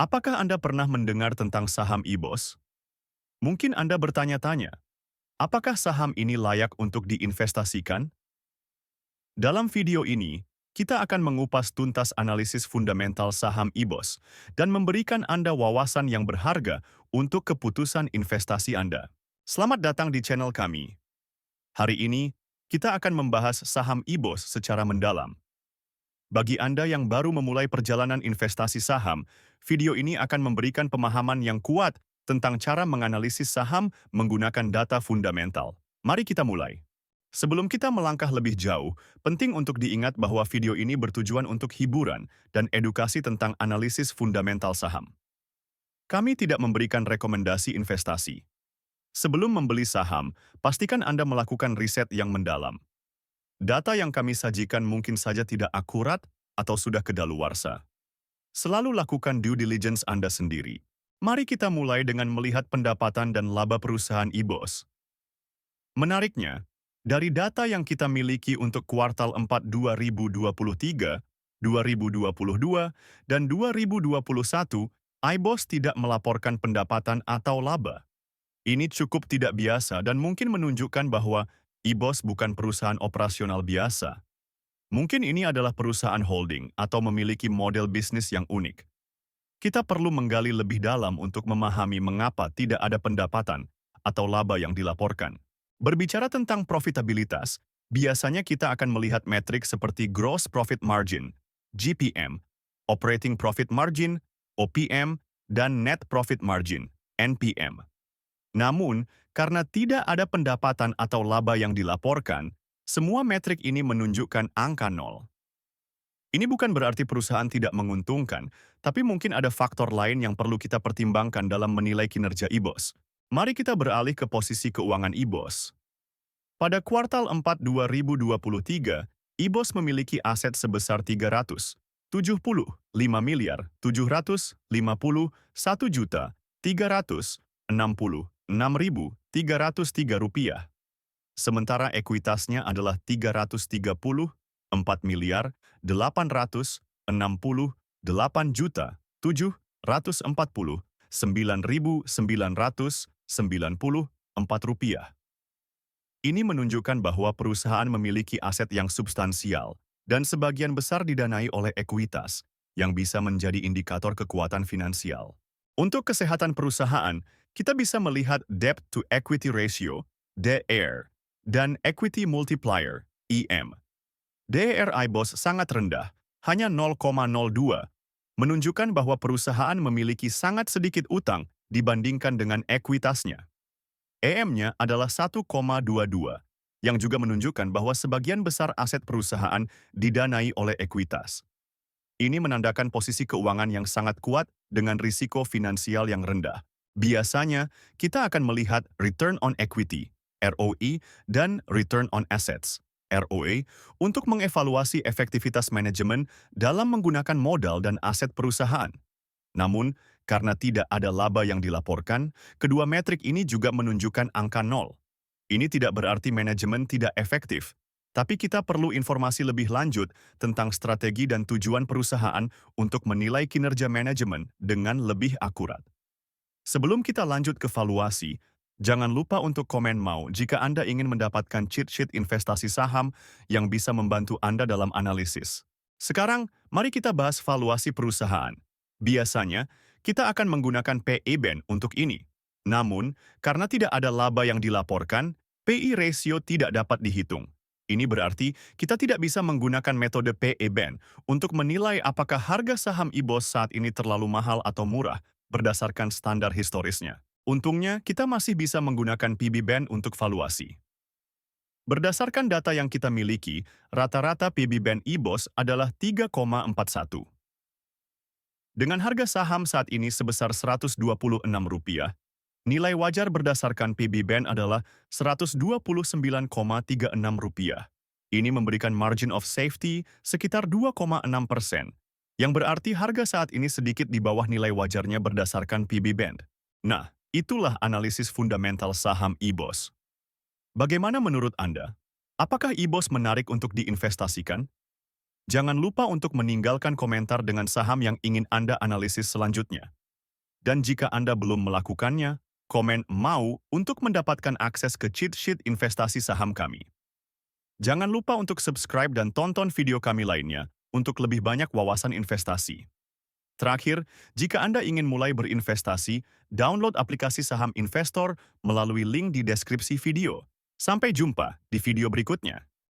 Apakah Anda pernah mendengar tentang saham IBOS? Mungkin Anda bertanya-tanya, apakah saham ini layak untuk diinvestasikan? Dalam video ini, kita akan mengupas tuntas analisis fundamental saham IBOS dan memberikan Anda wawasan yang berharga untuk keputusan investasi Anda. Selamat datang di channel kami. Hari ini, kita akan membahas saham IBOS secara mendalam. Bagi Anda yang baru memulai perjalanan investasi saham, video ini akan memberikan pemahaman yang kuat tentang cara menganalisis saham menggunakan data fundamental. Mari kita mulai. Sebelum kita melangkah lebih jauh, penting untuk diingat bahwa video ini bertujuan untuk hiburan dan edukasi tentang analisis fundamental saham. Kami tidak memberikan rekomendasi investasi. Sebelum membeli saham, pastikan Anda melakukan riset yang mendalam. Data yang kami sajikan mungkin saja tidak akurat atau sudah kedaluarsa. Selalu lakukan due diligence Anda sendiri. Mari kita mulai dengan melihat pendapatan dan laba perusahaan IBOS. Menariknya, dari data yang kita miliki untuk kuartal 4 2023, 2022, dan 2021, IBOS tidak melaporkan pendapatan atau laba. Ini cukup tidak biasa dan mungkin menunjukkan bahwa IBOS bukan perusahaan operasional biasa. Mungkin ini adalah perusahaan holding atau memiliki model bisnis yang unik. Kita perlu menggali lebih dalam untuk memahami mengapa tidak ada pendapatan atau laba yang dilaporkan. Berbicara tentang profitabilitas, biasanya kita akan melihat metrik seperti Gross Profit Margin, GPM, Operating Profit Margin, OPM, dan Net Profit Margin, NPM. Namun, karena tidak ada pendapatan atau laba yang dilaporkan, semua metrik ini menunjukkan angka nol. Ini bukan berarti perusahaan tidak menguntungkan, tapi mungkin ada faktor lain yang perlu kita pertimbangkan dalam menilai kinerja IBOS. Mari kita beralih ke posisi keuangan IBOS. Pada kuartal 4 2023, IBOS memiliki aset sebesar 375 miliar 751 juta 366.303 rupiah. Sementara ekuitasnya adalah 334 miliar 868 juta 749.994 rupiah. Ini menunjukkan bahwa perusahaan memiliki aset yang substansial dan sebagian besar didanai oleh ekuitas, yang bisa menjadi indikator kekuatan finansial. Untuk kesehatan perusahaan, kita bisa melihat debt to equity ratio, DER, dan equity multiplier, EM. DER IBOS sangat rendah, hanya 0,02, menunjukkan bahwa perusahaan memiliki sangat sedikit utang dibandingkan dengan ekuitasnya. EM-nya adalah 1,22, yang juga menunjukkan bahwa sebagian besar aset perusahaan didanai oleh ekuitas. Ini menandakan posisi keuangan yang sangat kuat dengan risiko finansial yang rendah. Biasanya, kita akan melihat return on equity, ROE, dan return on assets, ROA, untuk mengevaluasi efektivitas manajemen dalam menggunakan modal dan aset perusahaan. Namun, karena tidak ada laba yang dilaporkan, kedua metrik ini juga menunjukkan angka nol. Ini tidak berarti manajemen tidak efektif, tapi kita perlu informasi lebih lanjut tentang strategi dan tujuan perusahaan untuk menilai kinerja manajemen dengan lebih akurat. Sebelum kita lanjut ke valuasi, jangan lupa untuk komen mau jika Anda ingin mendapatkan cheat sheet investasi saham yang bisa membantu Anda dalam analisis. Sekarang, mari kita bahas valuasi perusahaan. Biasanya, kita akan menggunakan PE band untuk ini. Namun, karena tidak ada laba yang dilaporkan, PE ratio tidak dapat dihitung. Ini berarti kita tidak bisa menggunakan metode PE band untuk menilai apakah harga saham IBOS saat ini terlalu mahal atau murah berdasarkan standar historisnya. Untungnya, kita masih bisa menggunakan PB band untuk valuasi. Berdasarkan data yang kita miliki, rata-rata PB band IBOS adalah 3,41. Dengan harga saham saat ini sebesar Rp126, nilai wajar berdasarkan PB band adalah Rp129,36. Ini memberikan margin of safety sekitar 2,6%, yang berarti harga saat ini sedikit di bawah nilai wajarnya berdasarkan PB band. Nah, itulah analisis fundamental saham IBOS. Bagaimana menurut Anda? Apakah IBOS menarik untuk diinvestasikan? Jangan lupa untuk meninggalkan komentar dengan saham yang ingin Anda analisis selanjutnya. Dan jika Anda belum melakukannya, komen "Mau" untuk mendapatkan akses ke cheat sheet investasi saham kami. Jangan lupa untuk subscribe dan tonton video kami lainnya untuk lebih banyak wawasan investasi. Terakhir, jika Anda ingin mulai berinvestasi, download aplikasi saham investor melalui link di deskripsi video. Sampai jumpa di video berikutnya.